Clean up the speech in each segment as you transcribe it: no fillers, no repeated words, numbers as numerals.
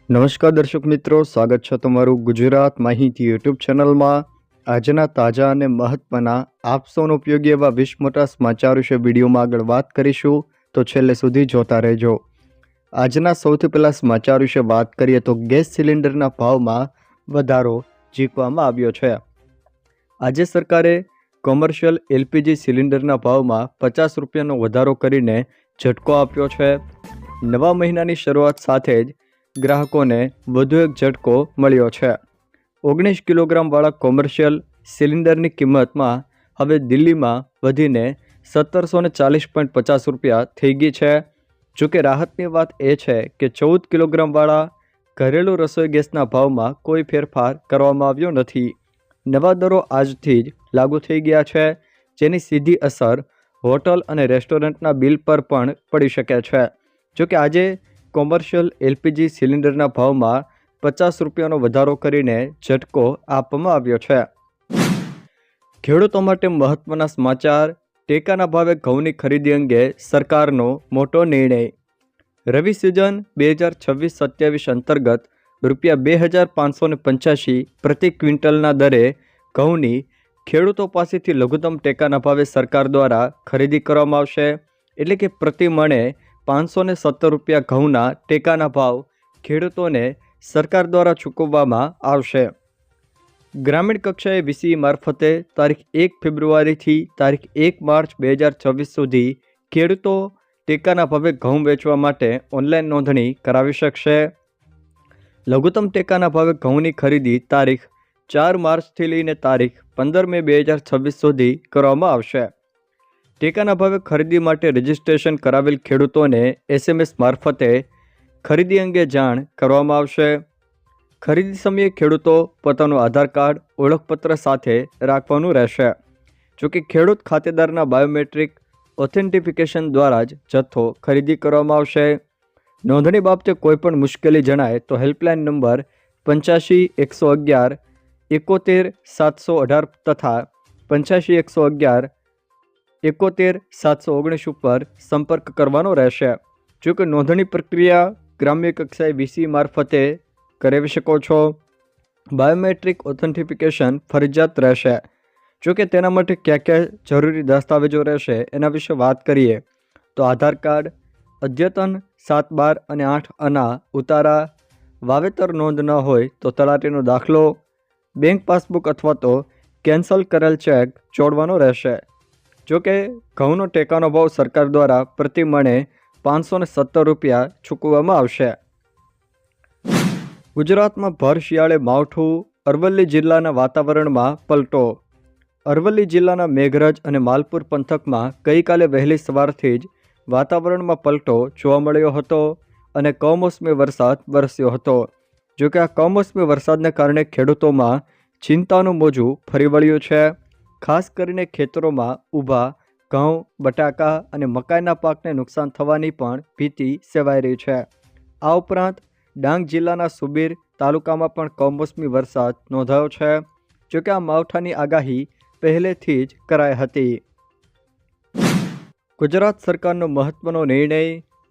નમસ્કાર દર્શક મિત્રો, સ્વાગત છે તમારું ગુજરાત માહિતી યુટ્યુબ ચેનલમાં। આજના તાજા અને મહત્વના આપ સૌનો ઉપયોગી એવા 20 મોટા સમાચાર વિશે વિડીયોમાં આગળ વાત કરીશું, તો છેલ્લે સુધી જોતા રહેજો। આજના સૌથી પહેલા સમાચાર વિશે વાત કરીએ તો ગેસ સિલિન્ડરના ભાવમાં વધારો ઝીકવામાં આવ્યો છે। આજે સરકારે કોમર્શિયલ એલપીજી સિલિન્ડરના ભાવમાં 50 રૂપિયાનો વધારો કરીને ઝટકો આપ્યો છે। નવા મહિનાની શરૂઆત સાથે જ ગ્રાહકોને વધુ એક ઝટકો મળ્યો છે। 19 કિલોગ્રામવાળા કોમર્શિયલ સિલિન્ડરની કિંમતમાં હવે દિલ્હીમાં વધીને 1740.50 રૂપિયા થઈ ગઈ છે। જોકે રાહતની વાત એ છે કે 14 કિલોગ્રામવાળા ઘરેલું રસોઈ ગેસના ભાવમાં કોઈ ફેરફાર કરવામાં આવ્યો નથી। નવા દરો આજથી જ લાગુ થઈ ગયા છે, જેની સીધી અસર હોટલ અને રેસ્ટોરન્ટના બિલ પર પણ પડી શકે છે। જોકે આજે કોમર્શિયલ એલપીજી સિલિન્ડરના ભાવમાં 50 રૂપિયાનો વધારો કરીને ઝટકો આપવામાં આવ્યો છે। ખેડૂતો માટે મહત્વના સમાચાર। ટેકાના ભાવે ઘઉંની ખરીદી અંગે સરકારનો મોટો નિર્ણય। રવિ સિઝન 2026-27 અંતર્ગત ₹2585 પ્રતિ ક્વિન્ટલના દરે ઘઉંની ખેડૂતો પાસેથી લઘુત્તમ ટેકાના ભાવે સરકાર દ્વારા ખરીદી કરવામાં આવશે। એટલે કે પ્રતિ મણે 517 રૂપિયા ઘઉંના ટેકાના ભાવ ખેડૂતોને સરકાર દ્વારા ચૂકવવામાં આવશે। ગ્રામીણ કક્ષાએ વીસીઈ મારફતે તારીખ 1 ફેબ્રુઆરીથી તારીખ 1 માર્ચ 2026 સુધી ખેડૂતો ટેકાના ભાવે ઘઉં વેચવા માટે ઓનલાઈન નોંધણી કરાવી શકશે। લઘુત્તમ ટેકાના ભાવે ઘઉંની ખરીદી તારીખ 4 માર્ચથી લઈને તારીખ 15 મે 2026 સુધી કરવામાં આવશે। ટેકાના ભાવે ખરીદી માટે રજીસ્ટ્રેશન કરાવેલ ખેડૂતોને SMS મારફતે ખરીદી અંગે જાણ કરવામાં આવશે। ખરીદી સમયે ખેડૂતો પોતાનું આધાર કાર્ડ ઓળખપત્ર સાથે રાખવાનું રહેશે। જોકે ખેડૂત ખાતેદારના બાયોમેટ્રિક ઓથેન્ટિફિકેશન દ્વારા જ જથ્થો ખરીદી કરવામાં આવશે। નોંધણી બાબતે કોઈપણ મુશ્કેલી જણાય તો હેલ્પલાઇન નંબર 85 111 71 718 તથા 85 111 71 719 ઉપર સંપર્ક કરવાનો રહેશે। જોકે નોંધણી પ્રક્રિયા ગ્રામ્ય કક્ષાએ વીસીઈ મારફતે કરાવી શકો છો। બાયોમેટ્રિક ઓથેન્ટિફિકેશન ફરજિયાત રહેશે। જોકે તેના માટે કયા જરૂરી દસ્તાવેજો રહેશે એના વિશે વાત કરીએ તો આધાર કાર્ડ, અદ્યતન 7, 12 અને 8 આના ઉતારા, વાવેતર નોંધ ન હોય તો તલાટીનો દાખલો, બેંક પાસબુક અથવા તો કેન્સલ કરેલ ચેક જોડવાનો રહેશે। જોકે ઘઉંનો ટેકાનો ભાવ સરકાર દ્વારા પ્રતિ મણે 517 રૂપિયા ચૂકવવામાં આવશે। ગુજરાતમાં ભર શિયાળે માવઠું, અરવલ્લી જિલ્લાના વાતાવરણમાં પલટો। અરવલ્લી જિલ્લાના મેઘરજ અને માલપુર પંથકમાં ગઈકાલે વહેલી સવારથી જ વાતાવરણમાં પલટો જોવા મળ્યો હતો અને કમોસમી વરસાદ વરસ્યો હતો। જોકે આ કમોસમી વરસાદને કારણે ખેડૂતોમાં ચિંતાનું મોજું ફરી વળ્યું છે। ખાસ કરીને ખેતરોમાં ઊભા ઘઉં, બટાકા અને મકાઈના પાકને નુકસાન થવાની પણ ભીતિ સેવાઈ રહી છે। આ ઉપરાંત ડાંગ જિલ્લાના સુબીર તાલુકામાં પણ કમોસમી વરસાદ નોંધાયો છે। જોકે આ માવઠાની આગાહી પહેલેથી જ કરાઈ હતી। ગુજરાત સરકારનો મહત્વનો નિર્ણય।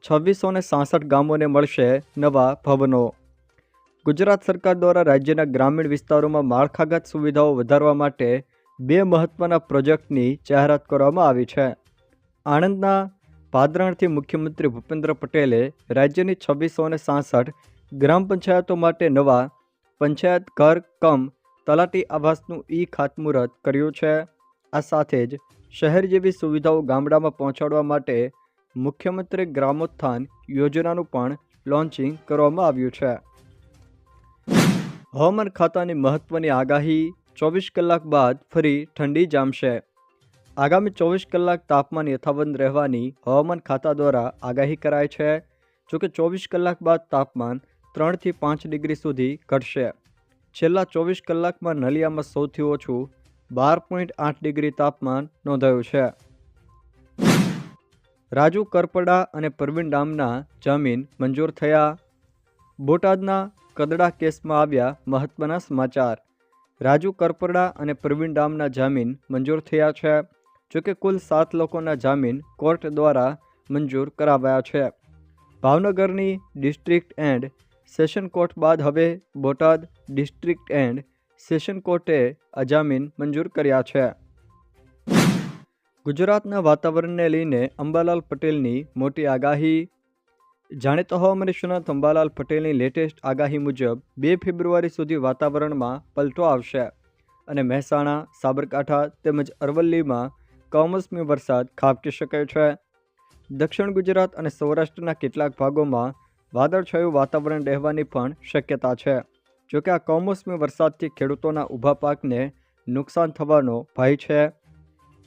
2666 ગામોને મળશે નવા ભવનો। ગુજરાત સરકાર દ્વારા રાજ્યના ગ્રામીણ વિસ્તારોમાં માળખાગત સુવિધાઓ વધારવા માટે 2 મહત્વના પ્રોજેક્ટની જાહેરાત કરવામાં આવી છે। આણંદના પાદરાણથી મુખ્યમંત્રી ભૂપેન્દ્ર પટેલે રાજ્યની 2666 ગ્રામ પંચાયતો માટે નવા પંચાયત ઘર કમ તલાટી આવાસનું ખાતમુહૂર્ત કર્યું છે। આ સાથે જ શહેર જેવી સુવિધાઓ ગામડામાં પહોંચાડવા માટે મુખ્યમંત્રી ગ્રામોત્થાન યોજનાનું પણ લોન્ચિંગ કરવામાં આવ્યું છે। હવામાન ખાતાની મહત્વની આગાહી। 24 કલાક બાદ ફરી ઠંડી જામશે। આગામી 24 કલાક તાપમાન યથાવત રહેવાની હવામાન ખાતા દ્વારા આગાહી કરાઈ છે। જોકે 24 કલાક બાદ તાપમાન 3 થી 5 ડિગ્રી સુધી ઘટશે। છેલ્લા 24 કલાકમાં નલિયામાં સૌથી ઓછું 12.8 ડિગ્રી તાપમાન નોંધાયું છે। રાજુ કરપડા અને પ્રવીણ ડામના જામીન મંજૂર થયા। બોટાદના કદડા કેસમાં આવ્યા મહત્વના સમાચાર। રાજુ કરપડા અને પ્રવીણ ડામના જામીન મંજૂર થયા છે। જોકે કુલ 7 લોકોના જામીન કોર્ટ દ્વારા મંજૂર કરાવાયા છે। ભાવનગરની ડિસ્ટ્રિક્ટ એન્ડ સેશન કોર્ટ બાદ હવે બોટાદ ડિસ્ટ્રિક્ટ એન્ડ સેશન કોર્ટે અજામીન મંજૂર કર્યા છે. ગુજરાતના વાતાવરણને લઈને અંબાલાલ પટેલની મોટી આગાહી. જાણીતા હવામાન નિષ્ણાત અંબાલાલ પટેલની લેટેસ્ટ આગાહી મુજબ 2 ફેબ્રુઆરી સુધી વાતાવરણમાં પલટો આવશે અને મહેસાણા, સાબરકાંઠા તેમજ અરવલ્લીમાં કમોસમી વરસાદ ખાબકી શકે છે. દક્ષિણ ગુજરાત અને સૌરાષ્ટ્રના કેટલાક ભાગોમાં વાદળછાયું વાતાવરણ રહેવાની પણ શક્યતા છે. જોકે આ કમોસમી વરસાદથી ખેડૂતોના ઊભા પાકને નુકસાન થવાનો ભય છે.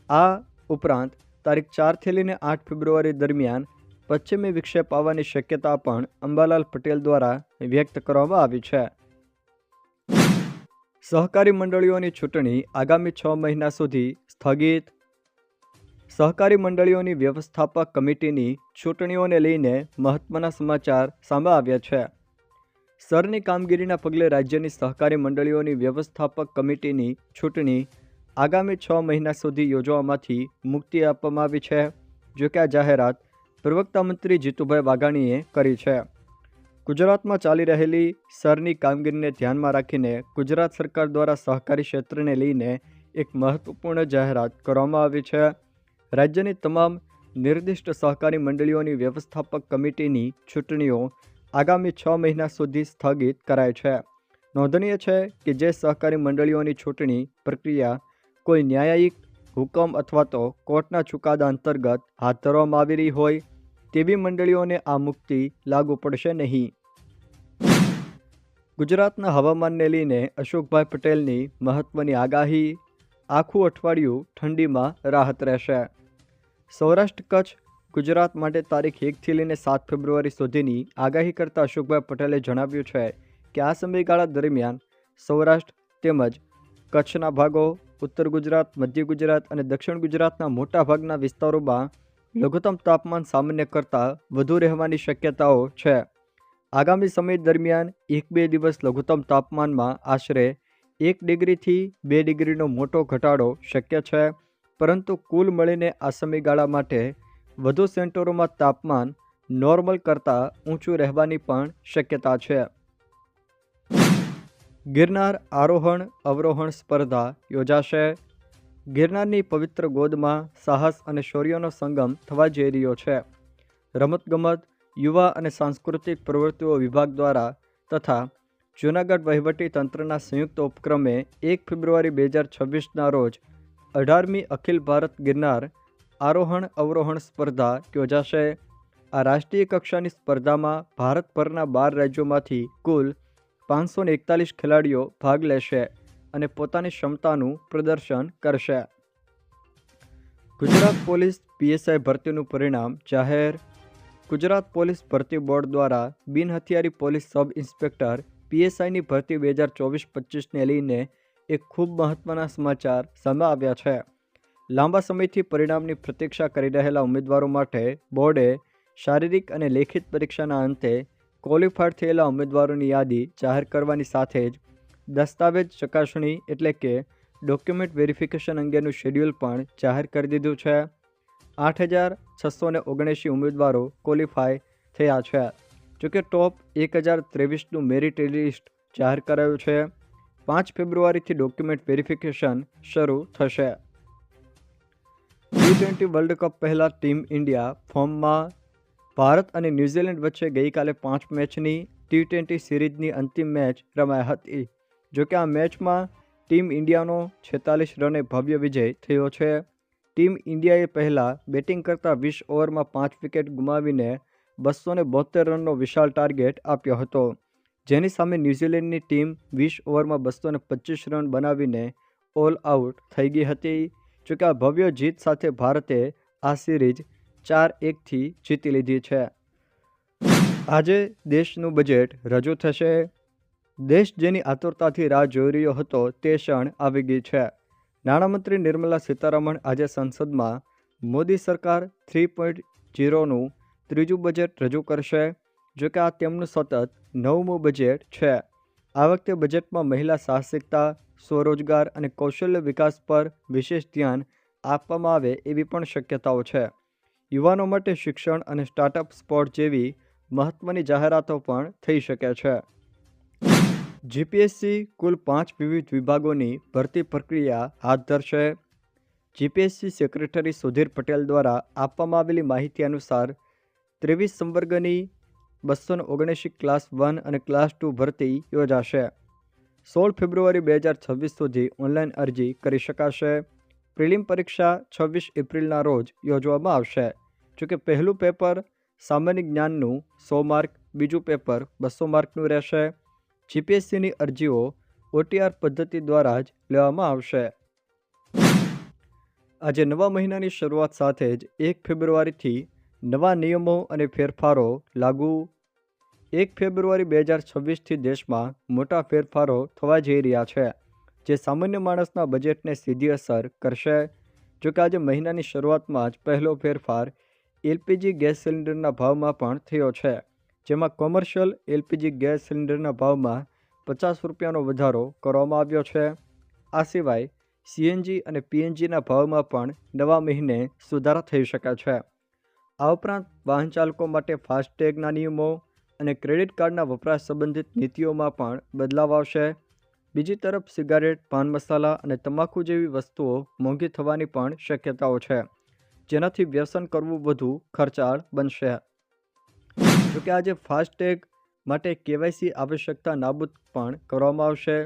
આ ઉપરાંત તારીખ 4થી લઈને 8 ફેબ્રુઆરી દરમિયાન પશ્ચિમી વિક્ષેપ આવવાની શક્યતા પણ અંબાલાલ પટેલ દ્વારા વ્યક્ત કરવામાં આવી છે. સહકારી મંડળીઓની ચૂંટણી આગામી 6 મહિના સુધી સ્થગિત. સહકારી મંડળીઓની વ્યવસ્થાપક કમિટીની ચૂંટણીઓને લઈને મહત્વના સમાચાર સામે આવ્યા છે. સરની કામગીરીના પગલે રાજ્યની સહકારી મંડળીઓની વ્યવસ્થાપક કમિટીની ચૂંટણી આગામી 6 મહિના સુધી યોજવામાંથી મુક્તિ આપવામાં આવી છે. જોકે આ જાહેરાત પ્રવક્તા મંત્રી જીતુભાઈ વાઘાણીએ કરી છે. ગુજરાતમાં ચાલી રહેલી સરની કામગીરીને ધ્યાનમાં રાખીને ગુજરાત સરકાર દ્વારા સહકારી ક્ષેત્રને લઈને એક મહત્વપૂર્ણ જાહેરાત કરવામાં આવી છે. રાજ્યની તમામ નિર્દિષ્ટ સહકારી મંડળીઓની વ્યવસ્થાપક કમિટીની ચૂંટણીઓ આગામી 6 મહિના સુધી સ્થગિત કરાય છે. નોંધનીય છે કે જે સહકારી મંડળીઓની ચૂંટણી પ્રક્રિયા કોઈ ન્યાયિક હુકમ અથવા તો કોર્ટના ચુકાદા અંતર્ગત હાથ ધરવામાં આવી રહી હોય તેવી મંડળીઓને આ મુક્તિ લાગુ પડશે નહીં. ગુજરાતના હવામાનને લઈને અશોકભાઈ પટેલની મહત્વની આગાહી. આખું અઠવાડિયું ઠંડીમાં રાહત રહેશે. સૌરાષ્ટ્ર કચ્છ ગુજરાત માટે તારીખ 1થી લઈને 7 ફેબ્રુઆરી સુધીની આગાહી કરતા અશોકભાઈ પટેલે જણાવ્યું છે કે આ સમયગાળા દરમિયાન સૌરાષ્ટ્ર તેમજ કચ્છના ભાગો, ઉત્તર ગુજરાત, મધ્ય ગુજરાત અને દક્ષિણ ગુજરાતના મોટાભાગના વિસ્તારોમાં લઘુત્તમ તાપમાન સામાન્ય કરતાં વધુ રહેવાની શક્યતાઓ છે. આગામી સમય દરમિયાન 1-2 દિવસ લઘુત્તમ તાપમાનમાં આશરે 1 ડિગ્રીથી 2 ડિગ્રીનો મોટો ઘટાડો શક્ય છે. પરંતુ કુલ મળીને આ સમયગાળા માટે વધુ સેન્ટરોમાં તાપમાન નોર્મલ કરતાં ઊંચું રહેવાની પણ શક્યતા છે. ગિરનાર આરોહણ અવરોહણ સ્પર્ધા યોજાશે. ગિરનારની પવિત્ર ગોદમાં સાહસ અને શૌર્યનો સંગમ થવા જઈ રહ્યો છે. રમતગમત, યુવા અને સાંસ્કૃતિક પ્રવૃત્તિઓ વિભાગ દ્વારા તથા જૂનાગઢ વહીવટી તંત્રના સંયુક્ત ઉપક્રમે 1 ફેબ્રુઆરી 2026ના રોજ 18મી અખિલ ભારત ગિરનાર આરોહણ અવરોહણ સ્પર્ધા યોજાશે. આ રાષ્ટ્રીય કક્ષાની સ્પર્ધામાં ભારતભરના 12 રાજ્યોમાંથી કુલ 541 ખેલાડીઓ ભાગ લેશે અને પોતાની ક્ષમતાનું પ્રદર્શન કરશે. ગુજરાત પોલીસ PSI ભરતીનું પરિણામ જાહેર. ગુજરાત પોલીસ ભરતી બોર્ડ દ્વારા બિનહથિયારી પોલીસ સબ ઇન્સ્પેક્ટર PSIની ભરતી 2024-25ને લઈને એક ખૂબ મહત્વના સમાચાર સામે આવ્યા છે. લાંબા સમયથી પરિણામની પ્રતીક્ષા કરી રહેલા ઉમેદવારો માટે બોર્ડે શારીરિક અને લેખિત પરીક્ષાના અંતે ક્વોલિફાઈડ થયેલા ઉમેદવારોની યાદી જાહેર કરવાની સાથે જ દસ્તાવેજ ચકાસણી એટલે કે ડોક્યુમેન્ટ વેરિફિકેશન અંગેનું શેડ્યુલ પણ જાહેર કરી દીધું છે. 8,679 ઉમેદવારો ક્વોલિફાય થયા છે. જોકે ટોપ 1,023નું મેરિટ લિસ્ટ જાહેર કરાયું છે. 5 ફેબ્રુઆરીથી ડોક્યુમેન્ટ વેરિફિકેશન શરૂ થશે. T20 વર્લ્ડ કપ પહેલાં ટીમ ઇન્ડિયા ફોર્મમાં. ભારત અને ન્યૂઝીલેન્ડ વચ્ચે ગઈકાલે 5 મેચની T20 સિરીઝની અંતિમ મેચ રમાઈ હતી. જોકે આ મેચમાં ટીમ ઇન્ડિયાનો 46 રને ભવ્ય વિજય થયો છે. ટીમ ઇન્ડિયાએ પહેલાં બેટિંગ કરતાં 20 ઓવરમાં 5 વિકેટ ગુમાવીને 272 રનનો વિશાળ ટાર્ગેટ આપ્યો હતો. જેની સામે ન્યૂઝીલેન્ડની ટીમ 20 ઓવરમાં 225 રન બનાવીને ઓલ આઉટ થઈ ગઈ હતી. જોકે આ ભવ્ય જીત સાથે ભારતે આ સિરીઝ 4-1થી જીતી લીધી છે. આજે દેશનું બજેટ રજૂ થશે. દેશ જેની આતુરતાથી રાહ જોઈ રહ્યો હતો તે ક્ષણ આવી ગઈ છે. નાણામંત્રી નિર્મલા સીતારમણ આજે સંસદમાં મોદી સરકાર 3.0નું ત્રીજું બજેટ રજૂ કરશે. જોકે આ તેમનું સતત 9મું બજેટ છે. આ વખતે બજેટમાં મહિલા સાહસિકતા, સ્વરોજગાર અને કૌશલ્ય વિકાસ પર વિશેષ ધ્યાન આપવામાં આવે એવી પણ શક્યતાઓ છે. યુવાનો માટે શિક્ષણ અને સ્ટાર્ટઅપ સ્પોર્ટ જેવી મહત્વની જાહેરાતો પણ થઈ શકે છે. જીપીએસસી કુલ 5 વિવિધ વિભાગોની ભરતી પ્રક્રિયા હાથ ધરશે. જીપીએસસી સેક્રેટરી સુધીર પટેલ દ્વારા આપવામાં આવેલી માહિતી અનુસાર 23 સંવર્ગની 279 ક્લાસ 1 અને ક્લાસ 2 ભરતી યોજાશે. 16 ફેબ્રુઆરી 2026 સુધી ઓનલાઈન અરજી કરી શકાશે. પ્રિલિમ પરીક્ષા 26 એપ્રિલના રોજ યોજવામાં આવશે. જોકે પહેલું પેપર સામાન્ય જ્ઞાનનું 100 માર્ક, બીજું પેપર 200 માર્કનું રહેશે. જીપીએસસીની અરજીઓ ઓટીઆર પદ્ધતિ દ્વારા જ લેવામાં આવશે. આજે નવા મહિનાની શરૂઆત સાથે જ 1 ફેબ્રુઆરીથી નવા નિયમો અને ફેરફારો લાગુ. 1 ફેબ્રુઆરી 2026થી દેશમાં મોટા ફેરફારો થવા જઈ રહ્યા છે, જે સામાન્ય માણસના બજેટને સીધી અસર કરશે. જોકે આજે મહિનાની શરૂઆતમાં જ પહેલો ફેરફાર એલપીજી ગેસ સિલિન્ડરના ભાવમાં પણ થયો છે, જેમાં કોમર્શિયલ એલપીજી ગેસ સિલિન્ડરના ભાવમાં 50 રૂપિયાનો વધારો કરવામાં આવ્યો છે. આ સિવાય સીએનજી અને પીએનજીના ભાવમાં પણ નવા મહિને સુધારા થઈ શકે છે. આ ઉપરાંત વાહન ચાલકો માટે ફાસ્ટેગના નિયમો અને ક્રેડિટ કાર્ડના વપરાશ સંબંધિત નીતિઓમાં પણ બદલાવ આવશે. બીજી તરફ સિગારેટ, પાન મસાલા અને તમાકુ જેવી વસ્તુઓ મોંઘી થવાની પણ શક્યતાઓ છે, જેનાથી વ્યસન કરવું વધુ ખર્ચાળ બનશે. જોકે આજે ફાસ્ટેગ માટે કેવાયસી આવશ્યકતા નાબૂદ પણ કરવામાં આવશે.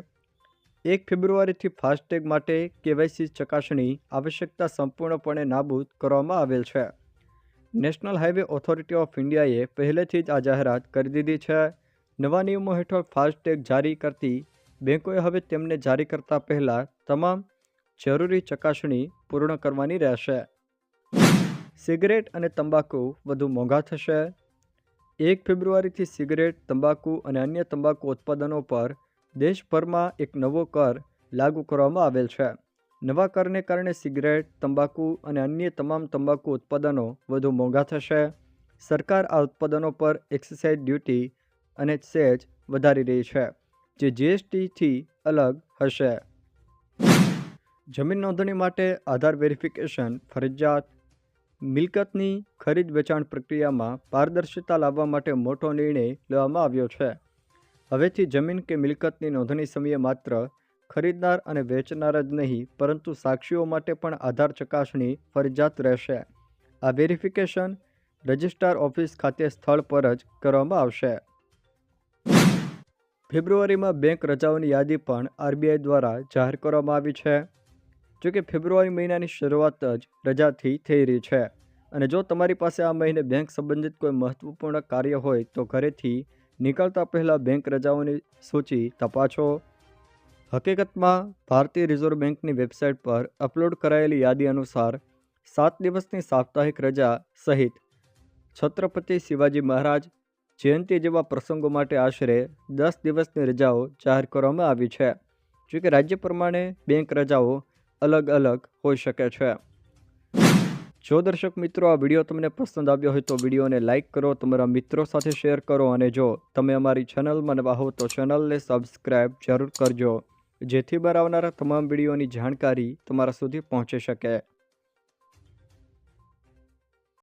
1 ફેબ્રુઆરીથી ફાસ્ટેગ માટે કેવાયસી ચકાસણી આવશ્યકતા સંપૂર્ણપણે નાબૂદ કરવામાં આવેલ છે. નેશનલ હાઈવે ઓથોરિટી ઓફ ઇન્ડિયાએ પહેલેથી જ આ જાહેરાત કરી દીધી છે. નવા નિયમો હેઠળ ફાસ્ટેગ જારી કરતી બેંકોએ હવે તેમને જારી કરતા પહેલાં તમામ જરૂરી ચકાસણી પૂર્ણ કરવાની રહેશે. સિગરેટ અને તંબાકુ વધુ મોંઘા થશે. 1 ફેબ્રુઆરીથી સિગરેટ, તંબાકુ અને અન્ય તંબાકુ ઉત્પાદનો પર દેશભરમાં એક નવો કર લાગુ કરવામાં આવેલ છે. નવા કરને કારણે સિગરેટ, તંબાકુ અને અન્ય તમામ તંબાકુ ઉત્પાદનો વધુ મોંઘા થશે. સરકાર આ ઉત્પાદનો પર એક્સાઇઝ ડ્યુટી અને સેસ વધારી રહી છે, જે જીએસટીથી અલગ હશે. જમીન નોંધણી માટે આધાર વેરિફિકેશન ફરજિયાત. મિલકતની ખરીદ વેચાણ પ્રક્રિયામાં પારદર્શિતા લાવવા માટે મોટો નિર્ણય લેવામાં આવ્યો છે. હવેથી જમીન કે મિલકતની નોંધણી સમયે માત્ર ખરીદનાર અને વેચનાર જ નહીં, પરંતુ સાક્ષીઓ માટે પણ આધાર ચકાસણી ફરજિયાત રહેશે. આ વેરિફિકેશન રજિસ્ટ્રાર ઓફિસ ખાતે સ્થળ પર જ કરવામાં આવશે. ફેબ્રુઆરીમાં બેંક રજાઓની યાદી પણ આરબીઆઈ દ્વારા જાહેર કરવામાં આવી છે. જોકે ફેબ્રુઆરી મહિનાની શરૂઆત જ રજાથી થઈ રહી છે, અને જો તમારી પાસે આ મહિને બેંક સંબંધિત કોઈ મહત્વપૂર્ણ કાર્ય હોય તો ઘરેથી નીકળતા પહેલાં બેંક રજાઓની સૂચિ તપાસો. હકીકતમાં ભારતીય રિઝર્વ બેંકની વેબસાઇટ પર અપલોડ કરાયેલી યાદી અનુસાર 7 દિવસની સાપ્તાહિક રજા સહિત છત્રપતિ શિવાજી મહારાજ જયંતિ જેવા પ્રસંગો માટે આશરે 10 દિવસની રજાઓ જાહેર કરવામાં આવી છે. જોકે રાજ્ય પ્રમાણે બેંક રજાઓ અલગ અલગ હોઈ શકે છે. જો દર્શક મિત્રો આ વિડીયો તમને પસંદ આવ્યો હોય તો વિડીયોને લાઇક કરો, તમારા મિત્રો સાથે શેર કરો, અને જો તમે અમારી ચેનલમાં નવા હો તો ચેનલને સબસ્ક્રાઈબ જરૂર કરજો, જેથી બહાર આવનારા તમામ વિડીયોની જાણકારી તમારા સુધી પહોંચી શકે.